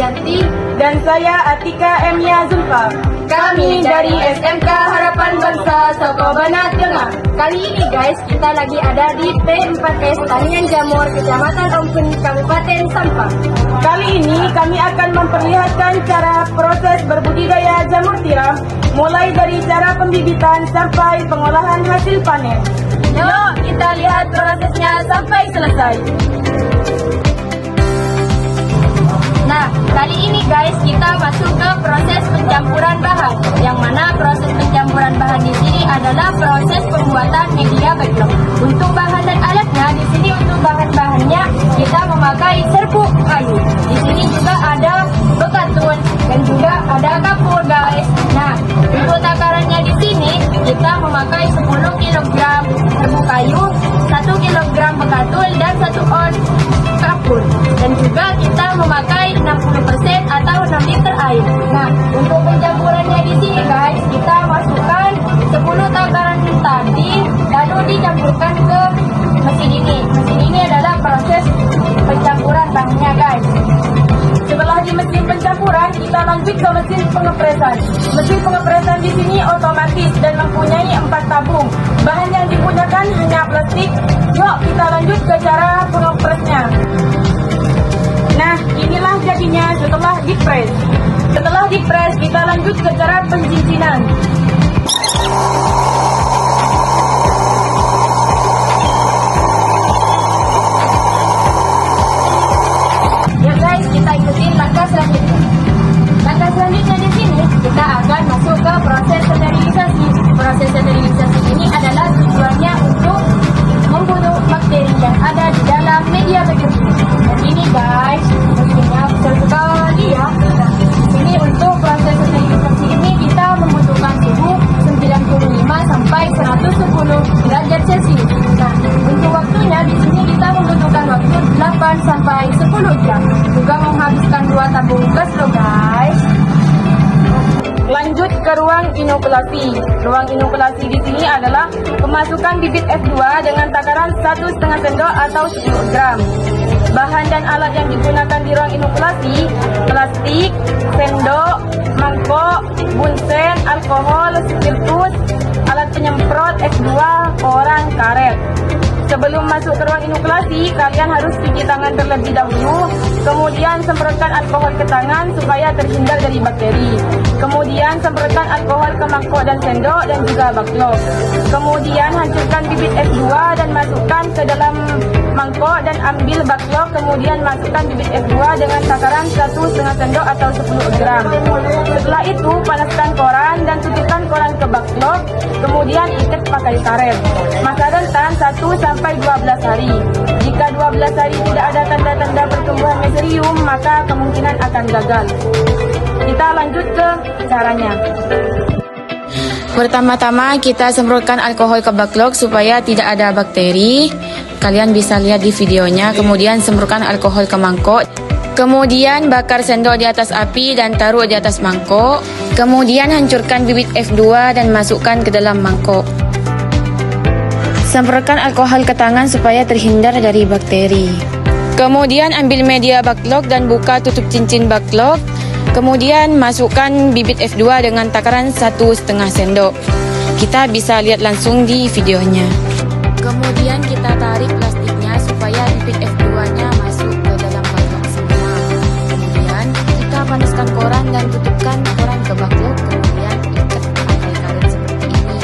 Sulianti. Dan saya Atika Emia Zulfa. Kami dari SMK Harapan Bangsa Sokobana Tengah. Kali ini guys, kita lagi ada di P4S Tanian Jamur, Kecamatan Ompun, Kabupaten Sampang. Kali ini kami akan memperlihatkan cara proses berbudidaya jamur tiram, mulai dari cara pembibitan sampai pengolahan hasil panen. Yuk, kita lihat prosesnya sampai selesai. Nah, kali ini guys, kita masuk ke proses pencampuran bahan. Yang mana proses pencampuran bahan di sini adalah proses pembuatan media backlog. Untuk bahan dan alatnya, di sini untuk bahan-bahannya kita memakai serbuk kayu. Di sini juga ada bekatul dan juga ada kapur guys. Nah, untuk takarannya di sini kita memakai 10 kg serbuk kayu, 1 kg bekatul dan 1 on kapur. Dan juga kita memakai 60% atau 6 liter air. Nah, untuk pencampurannya di sini guys, kita masukkan 10 takaran tadi lalu dicampurkan ke mesin ini. Mesin ini adalah proses pencampuran bahannya guys. Setelah di mesin pencampuran, kita lanjut ke mesin pengepresan. Mesin pengepresan di sini otomatis dan mempunyai 4 tabung. Bahan yang digunakan hanya plastik. Yuk kita lanjut ke cara pengepresnya. Nah, inilah jadinya setelah dipres. Setelah dipres, kita lanjut ke cara pencincinan. Ya guys, kita ikutin langkah selanjutnya. Langkah selanjutnya di sini kita akan masuk ke proses sterilisasi. Proses sterilisasi ini adalah tujuannya untuk membunuh bakteri yang ada di dalam media backlog. Dan ini guys, mesinnya besar sekali ya. Nah, ini untuk proses sterilisasi ini kita membutuhkan suhu 95 sampai 110 derajat Celcius. Nah, untuk waktunya di sini kita membutuhkan waktu 8 sampai 10 jam. Juga menghabiskan 2 tabung gas loh guys. Lanjut ke ruang inokulasi. Ruang inokulasi di sini adalah pemasukan bibit F2 dengan takaran 1,5 sendok atau 10 gram. Bahan dan alat yang digunakan di ruang inokulasi: plastik, sendok, mangkok, bunsen, alkohol, spiritus, alat penyemprot F2, koran, karet. Sebelum masuk ke ruang inokulasi, kalian harus cuci tangan terlebih dahulu. Kemudian semprotkan alkohol ke tangan supaya terhindar dari bakteri. Kemudian semprotkan alkohol ke mangkok dan sendok dan juga backlog. Kemudian hancurkan bibit F2 dan masukkan ke dalam mangkok dan ambil backlog. Kemudian masukkan bibit F2 dengan takaran 1,5 sendok atau 10 gram. Setelah itu panaskan koran dan tutupkan koran ke backlog. Kemudian ikat pakai karet. Masa rentan 1 sampai 12 hari. Jika 12 hari tidak ada tanda-tanda pertumbuhan meserium, maka kemungkinan akan gagal. Kita lanjut ke caranya. Pertama-tama kita semprotkan alkohol ke backlog supaya tidak ada bakteri. Kalian bisa lihat di videonya. Kemudian semprotkan alkohol ke mangkok. Kemudian bakar sendok di atas api dan taruh di atas mangkok. Kemudian hancurkan bibit F2 dan masukkan ke dalam mangkok. Semprotkan alkohol ke tangan supaya terhindar dari bakteri. Kemudian ambil media backlog dan buka tutup cincin backlog. Kemudian masukkan bibit F2 dengan takaran 1,5 sendok. Kita bisa lihat langsung di videonya. Kemudian kita tarik plastiknya supaya bibit F2-nya masuk ke dalam backlog semua. Kemudian kita panaskan koran dan tutupkan koran ke backlog. Kemudian ikat pakai karet seperti ini.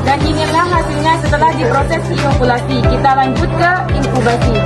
Dan inilah hasilnya setelah diproses inokulasi. Kita lanjut ke inkubasi.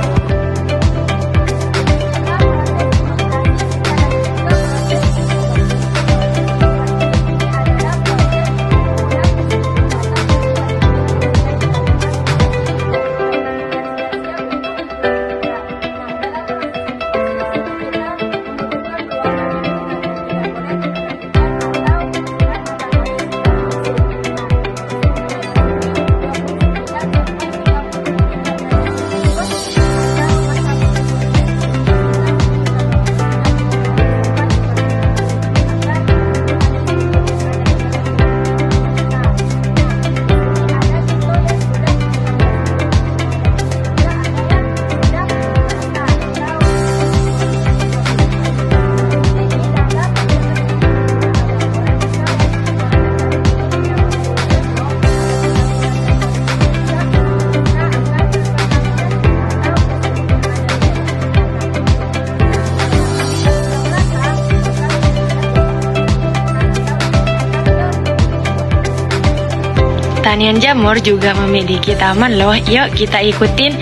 pertanian jamur juga memiliki taman loh. Yuk kita ikutin.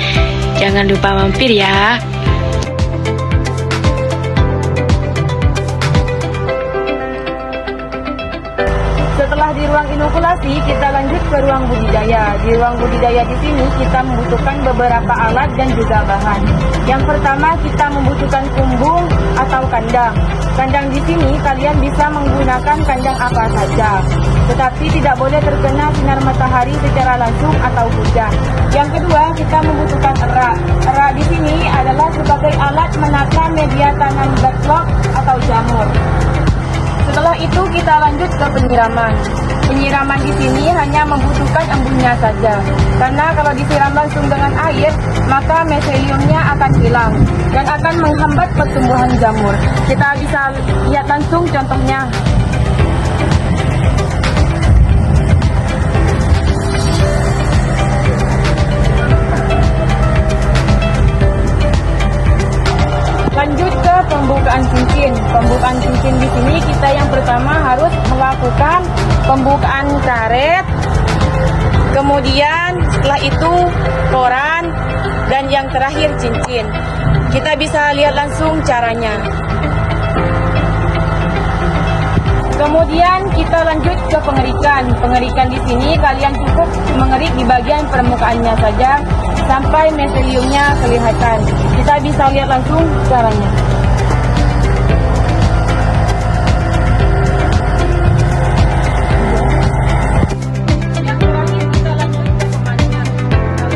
Jangan lupa mampir ya. Setelah di ruang inokulasi, kita lanjut ke ruang budidaya. Di ruang budidaya di sini kita membutuhkan beberapa alat dan juga bahan. Yang pertama kita membutuhkan kumbung atau kandang. Kandang di sini kalian bisa menggunakan kandang apa saja, tetapi tidak boleh terkena sinar matahari secara langsung atau hujan. Yang kedua kita membutuhkan erak. Erak di sini adalah sebagai alat menata media tanam backlog atau jamur. Setelah itu kita lanjut ke penyiraman. Penyiraman di sini hanya membutuhkan embunnya saja. Karena kalau disiram langsung dengan air, maka miseliumnya akan hilang dan akan menghambat pertumbuhan jamur. Kita bisa lihat langsung contohnya. Lanjut ke pembukaan cincin. Pembukaan cincin di sini kita yang pertama harus melakukan pembukaan karet. Kemudian setelah itu koran dan yang terakhir cincin. Kita bisa lihat langsung caranya. Kemudian kita lanjut ke pengerikan. Pengerikan di sini kalian cukup mengerik di bagian permukaannya saja sampai miseliumnya kelihatan. Kita bisa lihat langsung caranya. Yang terakhir kita lanjut ke pemanian.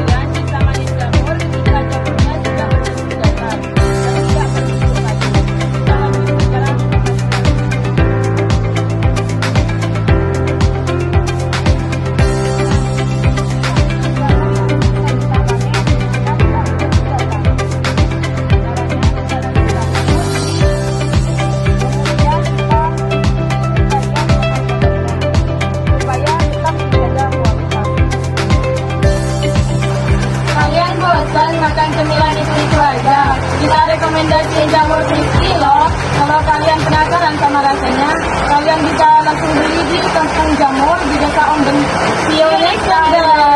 Kalian bisa manis jamur jika jamurnya sudah berbentuk datar dan tidak berbentuk lagi. Kita lanjut ke cara makan cemilan itu aja. Kita rekomendasiin jamur crispy loh. Kalau kalian penasaran sama rasanya, kalian bisa langsung beli di kampung jamur di desa Ombeng. See you next time.